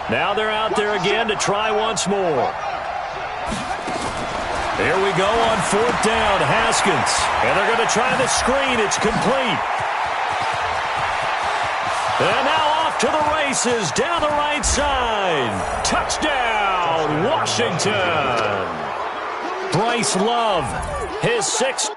Now they're out there again to try once more. Here we go on 4th down, Haskins. And they're going to try the screen. It's complete. And now off to the races down the right side. Touchdown, Washington. Bryce Love, his 6th.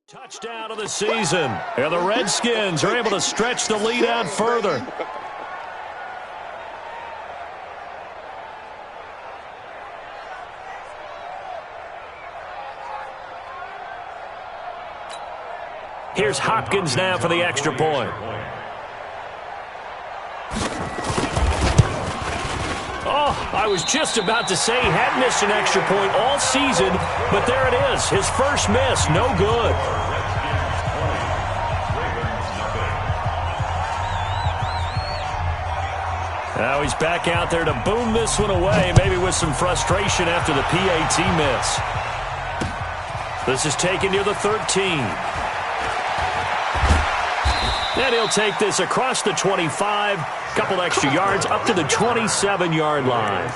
Touchdown of the season. And the Redskins are able to stretch the lead out further. Here's Hopkins now for the extra point. Oh, I was just about to say he hadn't missed an extra point all season, but there it is. His first miss, no good. Now he's back out there to boom this one away, maybe with some frustration after the PAT miss. This is taken near the 13. And he'll take this across the 25, couple extra yards up to the 27-yard line.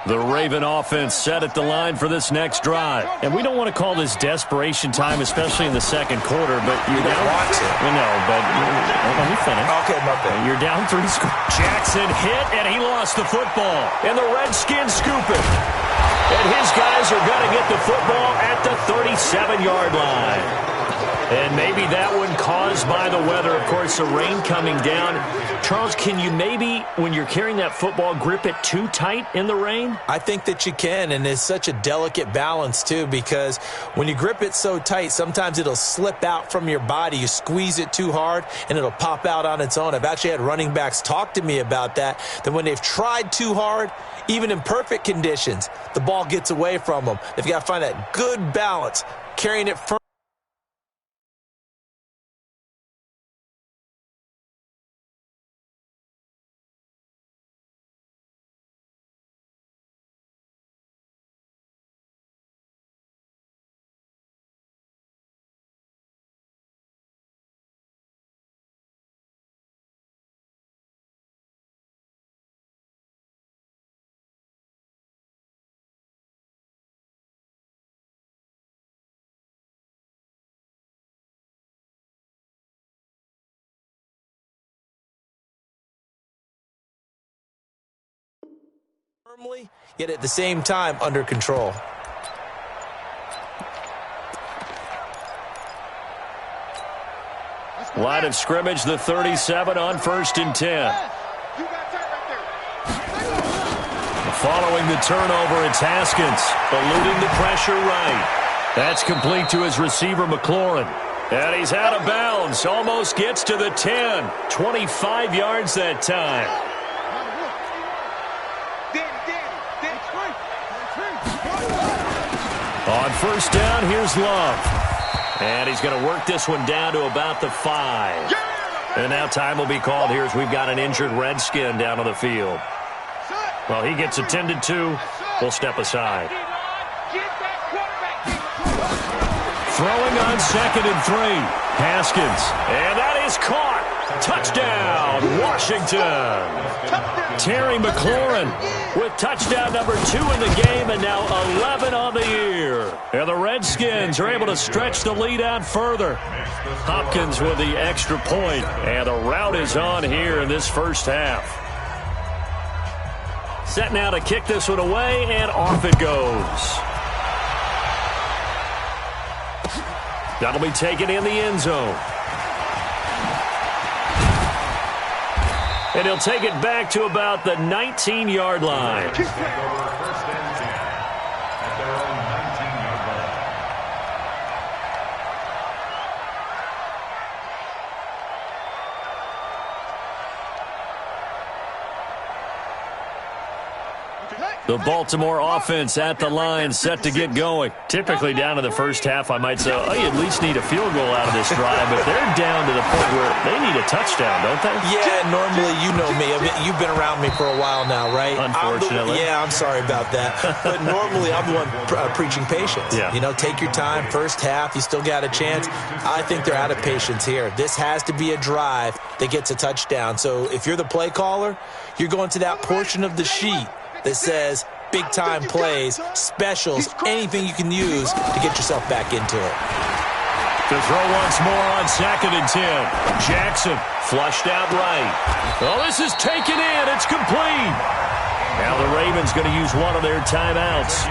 The Raven offense set at the line for this next drive. And we don't want to call this desperation time, especially in the second quarter, but you're down. No, but let me finish. Okay, my bad. You're down 3 scores. Jackson hit, and he lost the football. And the Redskins scoop it. And his guys are going to get the football at the 37-yard line. And maybe that one caused by the weather. Of course, the rain coming down. Charles, can you maybe, when you're carrying that football, grip it too tight in the rain? I think that you can, and it's such a delicate balance, too, because when you grip it so tight, sometimes it'll slip out from your body. You squeeze it too hard, and it'll pop out on its own. I've actually had running backs talk to me about that when they've tried too hard, even in perfect conditions, the ball gets away from them. They've got to find that good balance, carrying it firm. Firmly, yet at the same time under control. Line of scrimmage, the 37 on 1st and 10. Following the turnover, it's Haskins, eluding the pressure right. That's complete to his receiver, McLaurin. And he's out of bounds, almost gets to the 10. 25 yards that time. On 1st down, here's Love. And he's going to work this one down to about the 5. And now time will be called here as we've got an injured Redskin down on the field. Well, he gets attended to. We'll step aside. Throwing on 2nd and 3. Haskins. And that is caught. Touchdown, Washington. Terry McLaurin with touchdown number 2 in the game, and now 11 on the year. And the Redskins are able to stretch the lead out further. Hopkins with the extra point, and the route is on here in this first half. Set now to kick this one away, and off it goes. That'll be taken in the end zone. And he'll take it back to about the 19-yard line. The Baltimore offense at the line, set to get going. Typically down to the first half, I might say, oh, you at least need a field goal out of this drive, but they're down to the point where they need a touchdown, don't they? Yeah, normally, you know me. I mean, you've been around me for a while now, right? Unfortunately. I'm sorry about that. But normally, I'm the one preaching patience. Yeah. You know, take your time. First half, you still got a chance. I think they're out of patience here. This has to be a drive that gets a touchdown. So if you're the play caller, you're going to that portion of the sheet that says big-time plays, specials, anything you can use to get yourself back into it. To throw once more on 2nd and 10. Jackson flushed out right. Oh, this is taken in. It's complete. Now the Ravens going to use one of their timeouts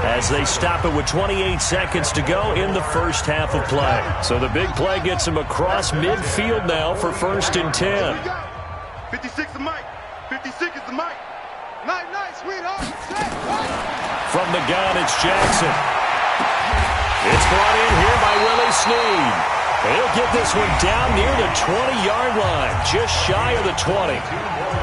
as they stop it with 28 seconds to go in the first half of play. So the big play gets them across midfield now for 1st and 10. 56 is Mike. 56 is the Mike. Night, sweetheart. From the gun, it's Jackson. It's brought in here by Willie Snead. He'll get this one down near the 20-yard line, just shy of the 20.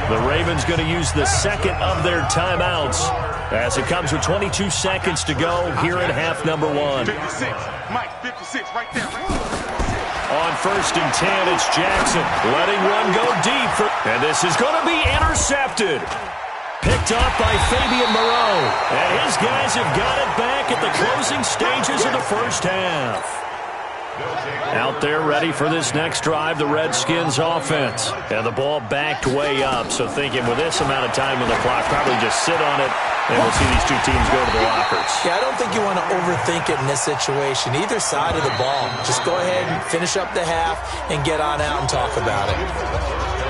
The Ravens going to use the second of their timeouts as it comes with 22 seconds to go here in half number 1. 56, Mike, 56, right there. On 1st and 10, it's Jackson letting one go deep. And this is going to be intercepted. Picked up by Fabian Moreau. And his guys have got it back at the closing stages of the first half. Out there ready for this next drive, the Redskins offense. And the ball backed way up. So thinking with this amount of time on the clock, probably just sit on it. And we'll see these two teams go to the lockers. Yeah, I don't think you want to overthink it in this situation. Either side of the ball. Just go ahead and finish up the half and get on out and talk about it.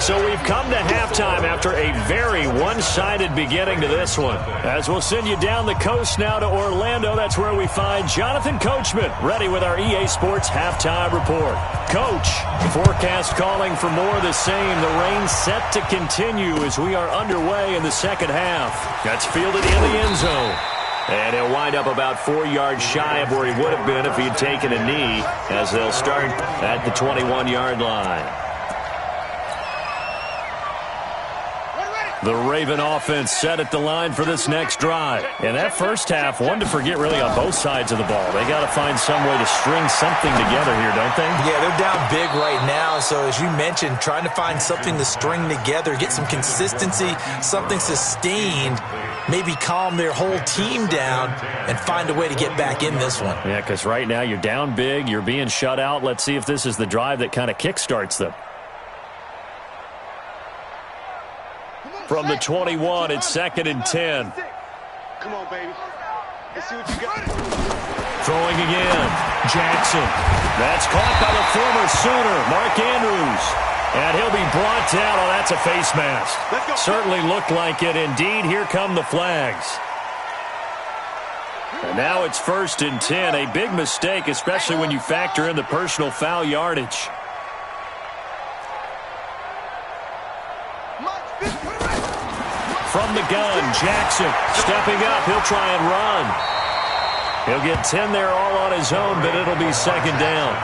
So we've come to halftime after a very one-sided beginning to this one. As we'll send you down the coast now to Orlando, that's where we find Jonathan Coachman, ready with our EA Sports Halftime Report. Coach, forecast calling for more of the same. The rain set to continue as we are underway in the second half. That's fielded in the end zone. And he'll wind up about 4 yards shy of where he would have been if he had taken a knee, as they'll start at the 21-yard line. The Raven offense set at the line for this next drive. And that first half, one to forget really on both sides of the ball. They got to find some way to string something together here, don't they? Yeah, they're down big right now. So as you mentioned, trying to find something to string together, get some consistency, something sustained, maybe calm their whole team down and find a way to get back in this one. Yeah, because right now you're down big, you're being shut out. Let's see if this is the drive that kind of kickstarts them. From the 21, it's 2nd and 10. Come on, baby. Let's see what you got. Throwing again. Jackson. That's caught by the former Sooner, Mark Andrews. And he'll be brought down. Oh, that's a face mask. Certainly looked like it. Indeed, here come the flags. And now it's 1st and 10. A big mistake, especially when you factor in the personal foul yardage. From the gun, Jackson stepping up. He'll try and run. He'll get 10 there all on his own, but it'll be second down.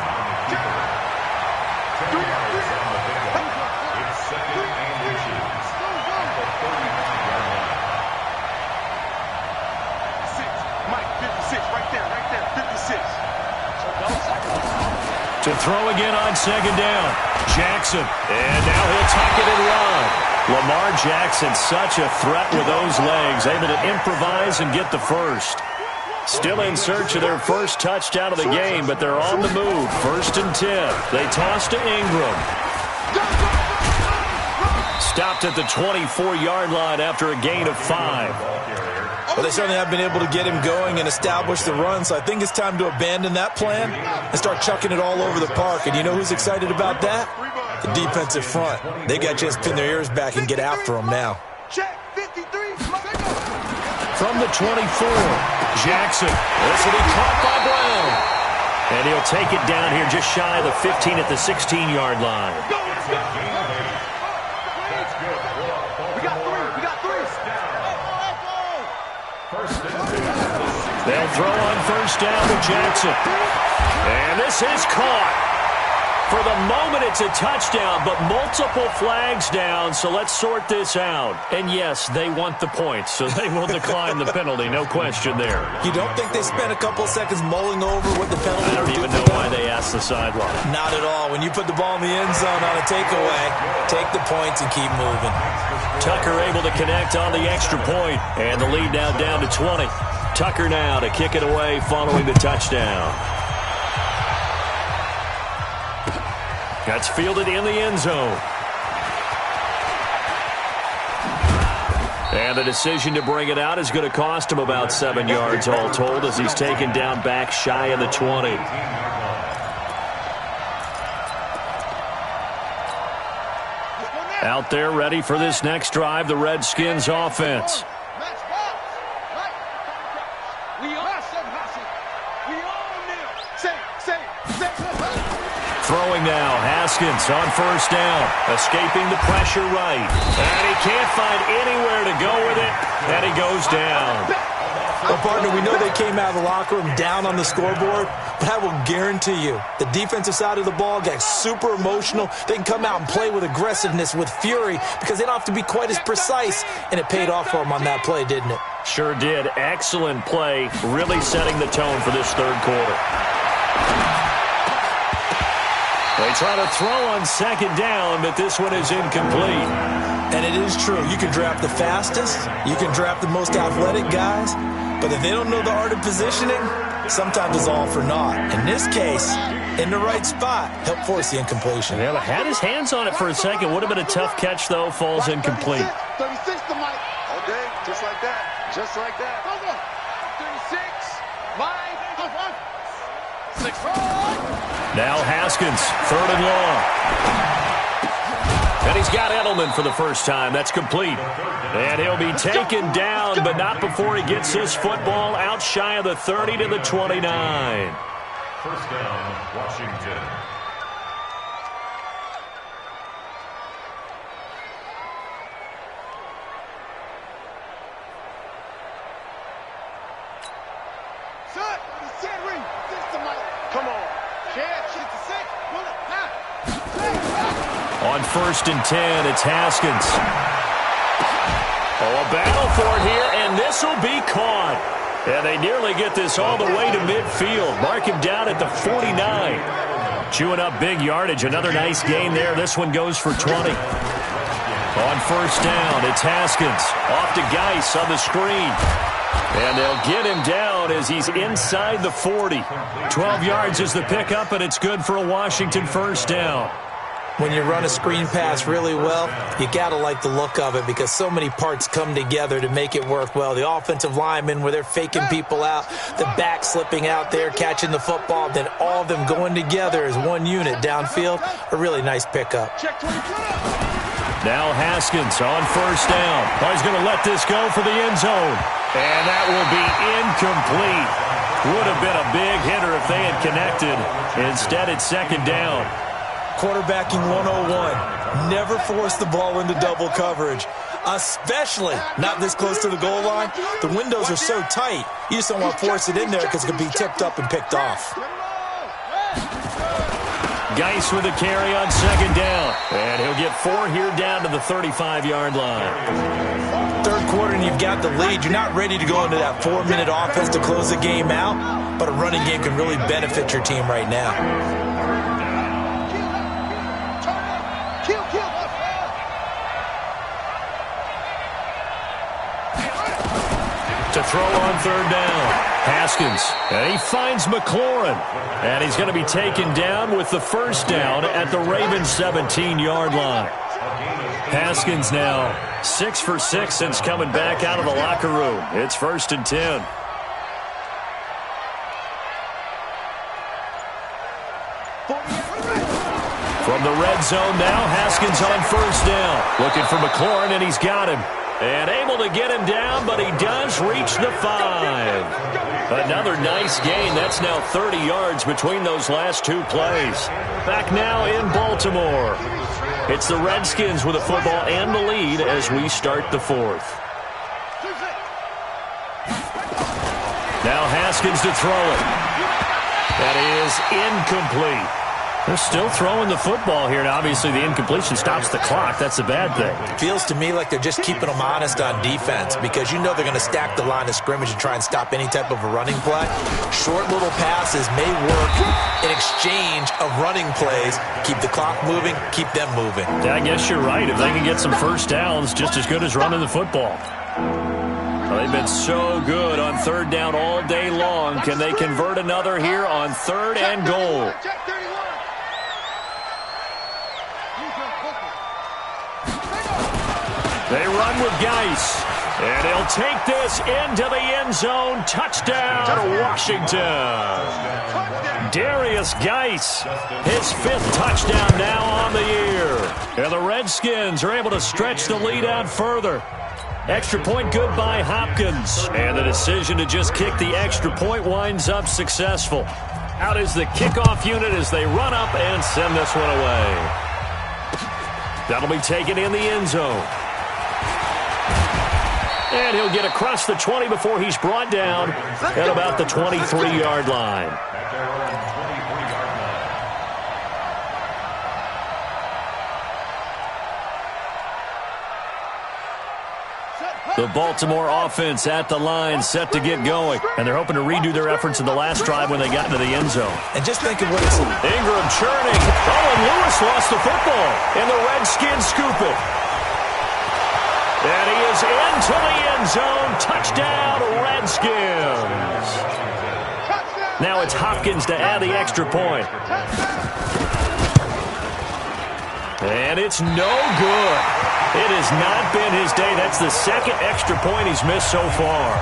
To throw again on second down. Jackson. And now he'll tuck it and run. Lamar Jackson, such a threat with those legs, able to improvise and get the first. Still in search of their first touchdown of the game, but they're on the move. 1st and 10. They toss to Ingram. Stopped at the 24-yard line after a gain of 5. Well, they certainly have been able to get him going and establish the run, so I think it's time to abandon that plan and start chucking it all over the park. And you know who's excited about that? The defensive front. They got a chance to pin their ears back and get after them now. From the 24, Jackson. This will be caught by Brown. And he'll take it down here just shy of the 15 at the 16-yard line. They'll throw on 1st down to Jackson. And this is caught for For the moment, it's a touchdown, but multiple flags down, so let's sort this out. And yes, they want the points, so they will decline the penalty, no question there. You don't think they spent a couple seconds mulling over what the penalty I don't would do even for know them? why they asked the sideline. Not at all. When you put the ball in the end zone on a takeaway, take the points and keep moving. Tucker able to connect on the extra point, and the lead now down to 20. Tucker now to kick it away following the touchdown. That's fielded in the end zone. And the decision to bring it out is going to cost him about 7 yards all told as he's taken down back shy of the 20. Out there ready for this next drive, the Redskins offense. Throwing now, Haskins on first down, escaping the pressure right. And he can't find anywhere to go with it, and he goes down. Well, partner, we know they came out of the locker room down on the scoreboard, but I will guarantee you the defensive side of the ball got super emotional. They can come out and play with aggressiveness, with fury, because they don't have to be quite as precise, and it paid off for them on that play, didn't it? Sure did. Excellent play, really setting the tone for this third quarter. They try to throw on second down, but this one is incomplete. And it is true. You can draft the fastest. You can draft the most athletic guys. But if they don't know the art of positioning, sometimes it's all for naught. In this case, in the right spot, help force the incompletion. Yeah, had his hands on it for a second. Would have been a tough catch, though. Falls incomplete. 36 to Mike. Okay, just like that. Just like that. 36. Mike. 6. Now Haskins, third and long. And he's got Edelman for the first time. That's complete. And he'll be taken down, but not before he gets this football out shy of the 30 to the 29. First down, Washington. Come on. On first and 10, it's Haskins. Oh, a battle for it here, and this will be caught. And they nearly get this all the way to midfield. Mark him down at the 49. Chewing up big yardage. Another nice gain there. This one goes for 20. On first down, it's Haskins. Off to Geis on the screen. And they'll get him down as he's inside the 40. 12 yards is the pickup, and it's good for a Washington first down. When you run a screen pass really well, you got to like the look of it because so many parts come together to make it work well. The offensive linemen, where they're faking people out, the back slipping out there, catching the football, then all of them going together as one unit downfield. A really nice pickup. Now Haskins on first down. Oh, he's going to let this go for the end zone. And that will be incomplete. Would have been a big hitter if they had connected. Instead, it's second down. Quarterbacking 101. Never force the ball into double coverage, especially not this close to the goal line. The windows are so tight, you just don't want to force it in there because it could be tipped up and picked off. Geis with a carry on second down. And he'll get 4 here down to the 35-yard line. Third quarter and you've got the lead. You're not ready to go into that 4-minute offense to close the game out, but a running game can really benefit your team right now. To throw on third down, Haskins, and he finds McLaurin, and he's going to be taken down with the first down at the Ravens' 17-yard line. Haskins now 6 for 6 since coming back out of the locker room. It's first and 10. From the red zone now, Haskins on first down. Looking for McLaurin, and he's got him. And able to get him down, but he does reach the 5. Another nice gain. That's now 30 yards between those last two plays. Back now in Baltimore. It's the Redskins with the football and the lead as we start the fourth. Now Haskins to throw it. That is incomplete. They're still throwing the football here, and obviously the incompletion stops the clock. That's a bad thing. Feels to me like they're just keeping them honest on defense because you know they're going to stack the line of scrimmage and try and stop any type of a running play. Short little passes may work in exchange of running plays. Keep the clock moving, keep them moving. Yeah, I guess you're right. If they can get some first downs, just as good as running the football. Well, they've been so good on third down all day long. Can they convert another here on third and goal? They run with Geis, and he'll take this into the end zone. Touchdown, Washington. Darius Geis, his 5th touchdown now on the year. And the Redskins are able to stretch the lead out further. Extra point good by Hopkins. And the decision to just kick the extra point winds up successful. Out is the kickoff unit as they run up and send this one away. That'll be taken in the end zone. And he'll get across the 20 before he's brought down at about the 23-yard line. The Baltimore offense at the line, set to get going. And they're hoping to redo their efforts in the last drive when they got into the end zone. And just think of what it's... Ingram churning. Oh, and Lewis lost the football. And the Redskins scoop it. And he is into the end zone. Touchdown, Redskins. Now it's Hopkins to add the extra point. And it's no good. It has not been his day. That's the 2nd extra point he's missed so far.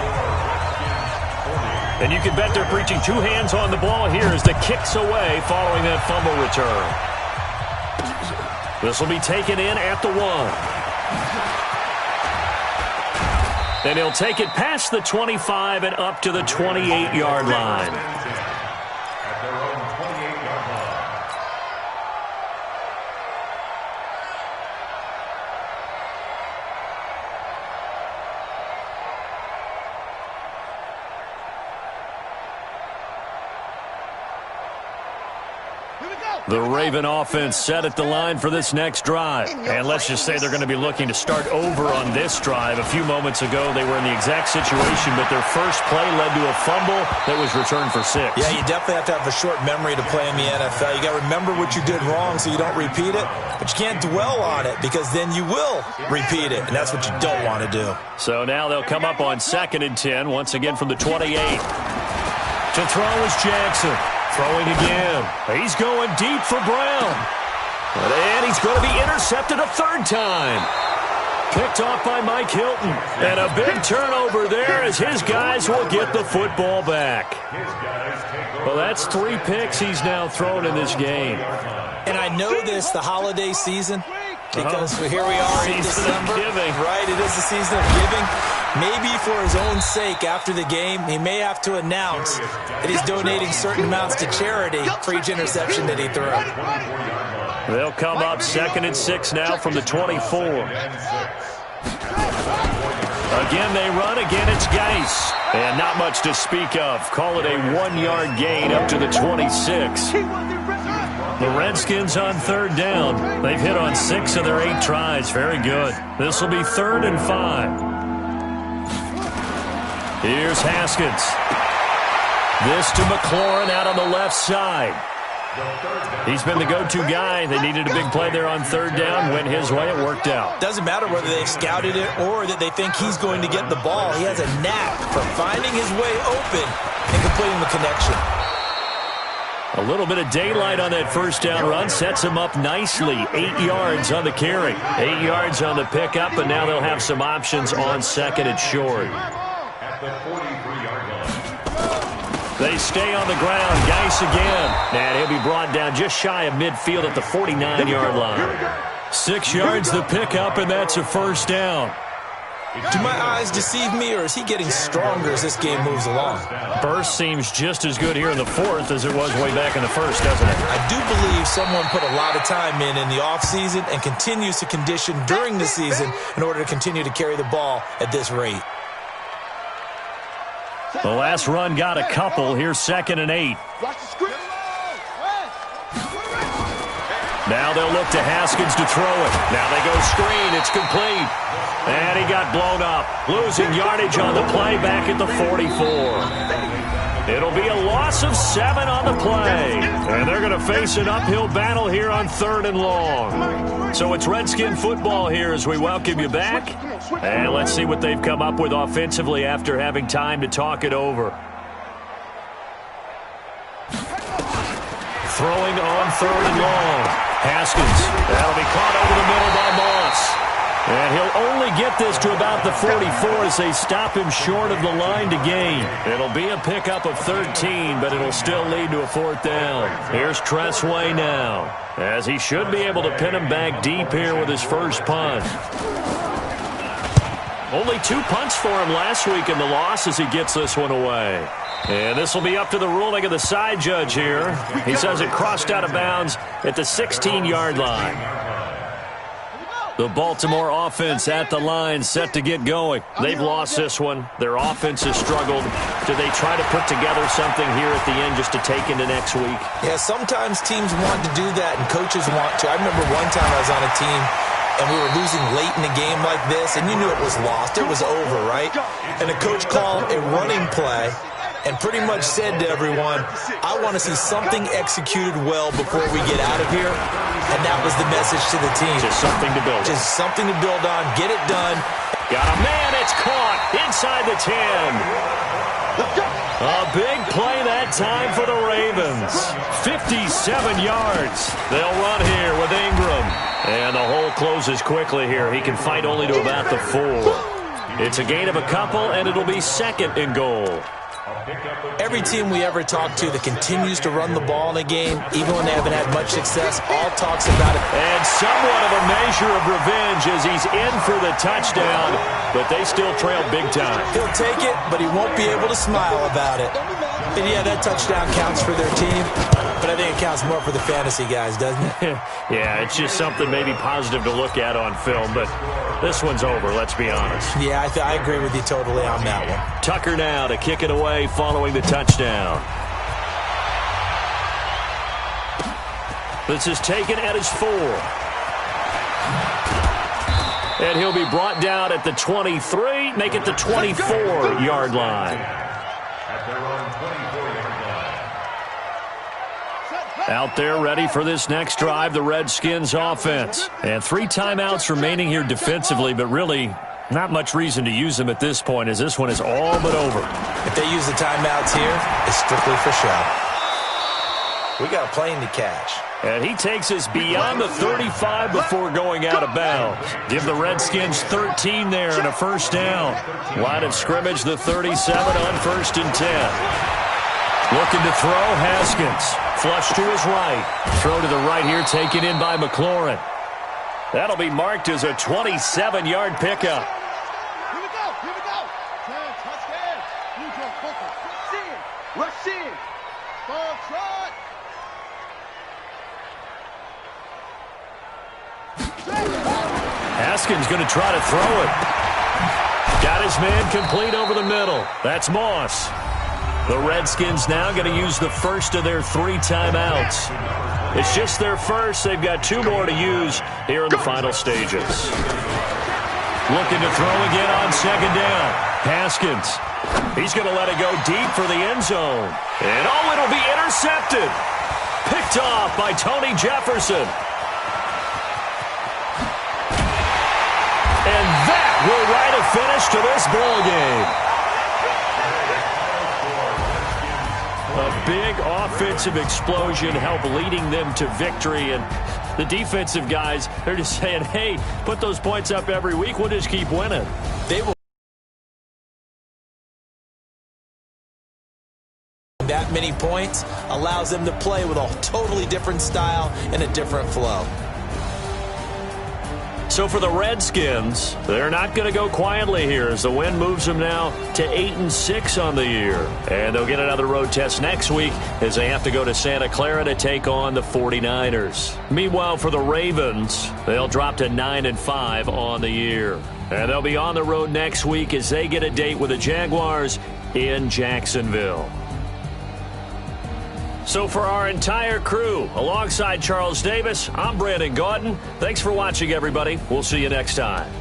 And you can bet they're preaching 2 hands on the ball here as the kick's away following that fumble return. This will be taken in at the 1. And he'll take it past the 25 and up to the 28-yard line. The Raven offense set at the line for this next drive. And let's just say they're going to be looking to start over on this drive. A few moments ago, they were in the exact situation, but their first play led to a fumble that was returned for 6. Yeah, you definitely have to have a short memory to play in the NFL. You got to remember what you did wrong so you don't repeat it, but you can't dwell on it because then you will repeat it, and that's what you don't want to do. So now they'll come up on 2nd and 10, once again from the 28. To throw is Jackson. Throwing again. He's going deep for Brown. And he's going to be intercepted a 3rd time. Picked off by Mike Hilton. And a big turnover there as his guys will get the football back. Well, that's 3 picks he's now thrown in this game. And I know this, the holiday season, because here we are in December. Right, it is the season of giving. Maybe for his own sake, after the game, he may have to announce that he's donating certain amounts to charity for each interception that he threw. They'll come up 2nd and 6 now from the 24. Again, they run. Again, it's Geis. And not much to speak of. Call it a 1-yard gain up to the 26. The Redskins on 3rd down. They've hit on 6 of their 8 tries. Very good. This will be 3rd and 5. Here's Haskins. This to McLaurin out on the left side. He's been the go-to guy. They needed a big play there on 3rd down. Went his way. It worked out. Doesn't matter whether they've scouted it or that they think he's going to get the ball. He has a knack for finding his way open and completing the connection. A little bit of daylight on that 1st down run sets him up nicely. 8 yards on the carry. 8 yards on the pickup, and now they'll have some options on 2nd and short. They stay on the ground. Geis again. And he'll be brought down just shy of midfield at the 49-yard line. 6 yards the pickup, and that's a 1st down. Do my eyes deceive me, or is he getting stronger as this game moves along? Burst seems just as good here in the 4th as it was way back in the 1st, doesn't it? I do believe someone put a lot of time in the offseason and continues to condition during the season in order to continue to carry the ball at this rate. The last run got a couple. Here's 2nd and 8. Now they'll look to Haskins to throw it. Now they go screen. It's complete. And he got blown up. Losing yardage on the play back at the 44. It'll be a loss of 7 on the play. And they're going to face an uphill battle here on 3rd and long. So it's Redskin football here as we welcome you back. And let's see what they've come up with offensively after having time to talk it over. Throwing on 3rd and long. Haskins. That'll be caught over the middle by Moss. And he'll only get this to about the 44 as they stop him short of the line to gain. It'll be a pickup of 13, but it'll still lead to a 4th down. Here's Tressway now, as he should be able to pin him back deep here with his first punt. Only 2 punts for him last week in the loss as he gets this one away. And this will be up to the ruling of the side judge here. He says it crossed out of bounds at the 16-yard line. The Baltimore offense at the line, set to get going. They've lost this one. Their offense has struggled. Do they try to put together something here at the end just to take into next week? Yeah, sometimes teams want to do that and coaches want to. I remember one time I was on a team and we were losing late in a game like this, and you knew it was lost. It was over, right? And the coach called a running play and pretty much said to everyone, I want to see something executed well before we get out of here. And that was the message to the team. Just something to build on. Just something to build on. Get it done. Got a man. It's caught inside the 10. A big play that time for the Ravens. 57 yards. They'll run here with Ingram. And the hole closes quickly here. He can fight only to about the 4. It's a gain of a couple, and it'll be 2nd and goal. Every team we ever talk to that continues to run the ball in a game, even when they haven't had much success, all talks about it. And somewhat of a measure of revenge as he's in for the touchdown, but they still trail big time. He'll take it, but he won't be able to smile about it. And yeah, that touchdown counts for their team, but I think it counts more for the fantasy guys, doesn't it? Yeah, it's just something maybe positive to look at on film, but this one's over, let's be honest. Yeah, I agree with you totally on that one. Tucker now to kick it away following the touchdown. This is taken at his 4. And he'll be brought down at the 23, make it the 24-yard line. Out there ready for this next drive, the Redskins offense. And 3 timeouts remaining here defensively, but really not much reason to use them at this point as this one is all but over. If they use the timeouts here, it's strictly for show. We got a plane to catch. And he takes us beyond the 35 before going out of bounds. Give the Redskins 13 there and a 1st down. Line of scrimmage, the 37 on 1st and 10. Looking to throw, Haskins. Flush to his right. Throw to the right here, taken in by McLaurin. That'll be marked as a 27-yard pickup. Here we go. Touchdown. Rush in. Ball trot. Haskins going to try to throw it. Got his man complete over the middle. That's Moss. The Redskins now going to use the first of their 3 timeouts. It's just their first. They've got 2 more to use here in the final stages. Looking to throw again on 2nd down. Haskins. He's going to let it go deep for the end zone. And it'll be intercepted. Picked off by Tony Jefferson. And that will write a finish to this ball game. A big offensive explosion helped leading them to victory. And the defensive guys, they're just saying, hey, put those points up every week. We'll just keep winning. They will. That many points allows them to play with a totally different style and a different flow. So for the Redskins, they're not going to go quietly here as the win moves them now to 8-6 on the year. And they'll get another road test next week as they have to go to Santa Clara to take on the 49ers. Meanwhile, for the Ravens, they'll drop to 9-5 on the year. And they'll be on the road next week as they get a date with the Jaguars in Jacksonville. So for our entire crew, alongside Charles Davis, I'm Brandon Gaudin. Thanks for watching, everybody. We'll see you next time.